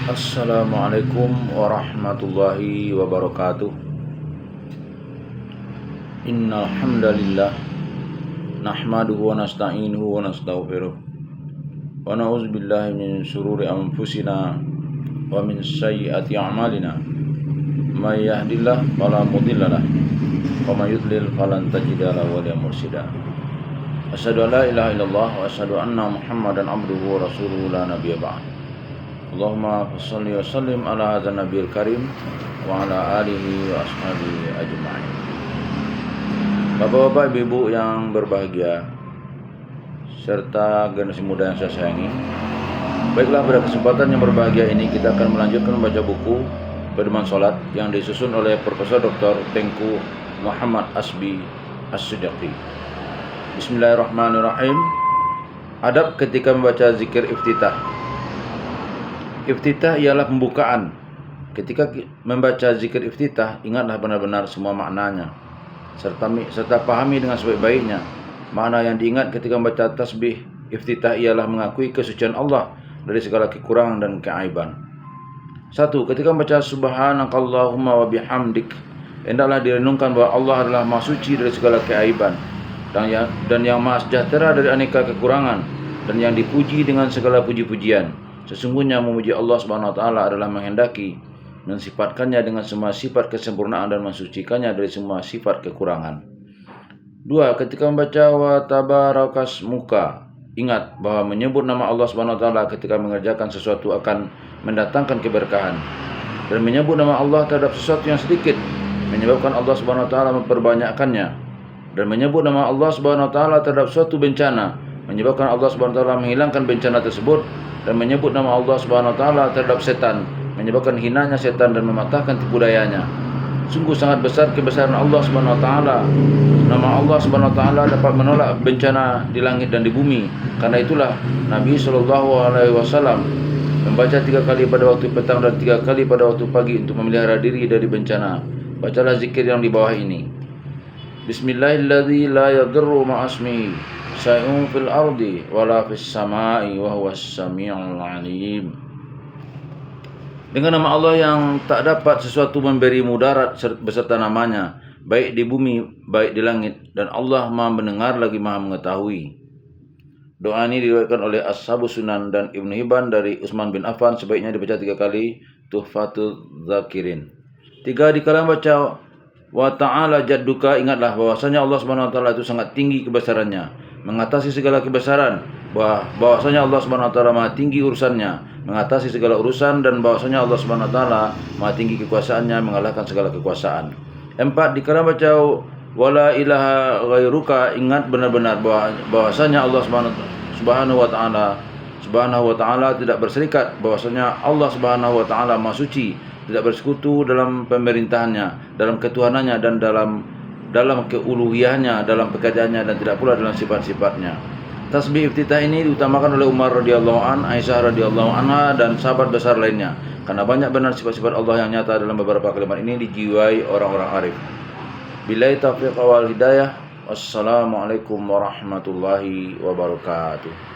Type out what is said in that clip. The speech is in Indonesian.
Assalamualaikum warahmatullahi wabarakatuh. Innal hamdalillah nahmaduhu wa nasta'inuhu wa nastaghfiruh wa na'udzu billahi min shururi anfusina wa min sayyiati a'malina. May yahdihillahu fala mudhillalah wa may yudlil falan tajida lahu waliyan mursyida. Asyhadu an la ilaha illallah wa asyhadu anna Muhammadan abduhu wa rasuluhu la nabiyya ba'd. Allahumma sholli wa sallim ala hadzal nabiyil karim wa ala alihi wa ashabihi ajma'in. Bapak-bapak, ibu-ibu yang berbahagia serta generasi muda yang saya sayangi, baiklah, pada kesempatan yang berbahagia ini kita akan melanjutkan membaca buku Pedoman Salat yang disusun oleh Profesor Dr. Tengku Muhammad Asbi As-Siddiqi. Bismillahirrahmanirrahim. Adab ketika membaca zikir iftitah. Iftitah ialah pembukaan. Ketika membaca zikir iftitah, ingatlah benar-benar semua maknanya, serta pahami dengan sebaik-baiknya. Makna yang diingat ketika membaca tasbih iftitah ialah mengakui kesucian Allah dari segala kekurangan dan keaiban. 1. Ketika membaca subhanakallahumma wa bihamdik, hendaklah direnungkan bahwa Allah adalah maha suci dari segala keaiban dan yang maha sejahtera dari aneka kekurangan, dan yang dipuji dengan segala puji-pujian. Sesungguhnya memuji Allah Subhanahu wa taala adalah menghendaki mensifatkannya dengan semua sifat kesempurnaan dan mensucikannya dari semua sifat kekurangan. 2. Ketika membaca wa tabarakasmuka, ingat bahwa menyebut nama Allah Subhanahu wa taala ketika mengerjakan sesuatu akan mendatangkan keberkahan, dan menyebut nama Allah terhadap sesuatu yang sedikit menyebabkan Allah Subhanahu wa taala memperbanyakkannya, dan menyebut nama Allah Subhanahu wa taala terhadap suatu bencana menyebabkan Allah Subhanahu wa taala menghilangkan bencana tersebut, dan menyebut nama Allah Subhanahu wa taala terhadap setan menyebabkan hinanya setan dan mematahkan tipu dayanya. Sungguh sangat besar kebesaran Allah Subhanahu wa taala. Nama Allah Subhanahu wa taala dapat menolak bencana di langit dan di bumi. Karena itulah Nabi sallallahu alaihi wasallam membaca 3 kali pada waktu petang dan 3 kali pada waktu pagi untuk memelihara diri dari bencana. Bacalah zikir yang di bawah ini. Bismillahilladzi la yadurru ma'asmihi syai'un fil ardi wala fis samai wa huwas samiul alim. Dengan nama Allah yang tak dapat sesuatu memberi mudarat beserta namanya, baik di bumi baik di langit, dan Allah Maha mendengar lagi Maha mengetahui. Doa ini diriwayatkan oleh Ashabus Sunan dan Ibnu Hibban dari Utsman bin Affan, sebaiknya dibaca 3 kali Tuhfatul Dzakirin. 3. Dikala membaca wa ta'ala jadduka, ingatlah bahwasanya Allah Subhanahu wa taala itu sangat tinggi kebesarannya, mengatasi segala kebesaran, bahwasanya Allah Subhanahu wa taala maha tinggi urusannya, mengatasi segala urusan, dan bahwasanya Allah Subhanahu wa taala maha tinggi kekuasaannya, mengalahkan segala kekuasaan. 4. Dikala baca wala ilaha ghairuka, ingat benar-benar bahwasanya Allah Subhanahu wa taala tidak berserikat, bahwasanya Allah Subhanahu wa taala maha suci, tidak bersekutu dalam pemerintahannya, dalam ketuhanannya, dan dalam keuluhiyahnya, dalam pekerjaannya, dan tidak pula dalam sifat-sifatnya. Tasbih iftitah ini diutamakan oleh Umar radhiyallahu an, Aisyah radhiyallahu anha, dan sahabat besar lainnya, karena banyak benar sifat-sifat Allah yang nyata dalam beberapa kalimat ini dijiwai orang-orang arif. Billahi taufiq wal hidayah. Wassalamualaikum warahmatullahi wabarakatuh.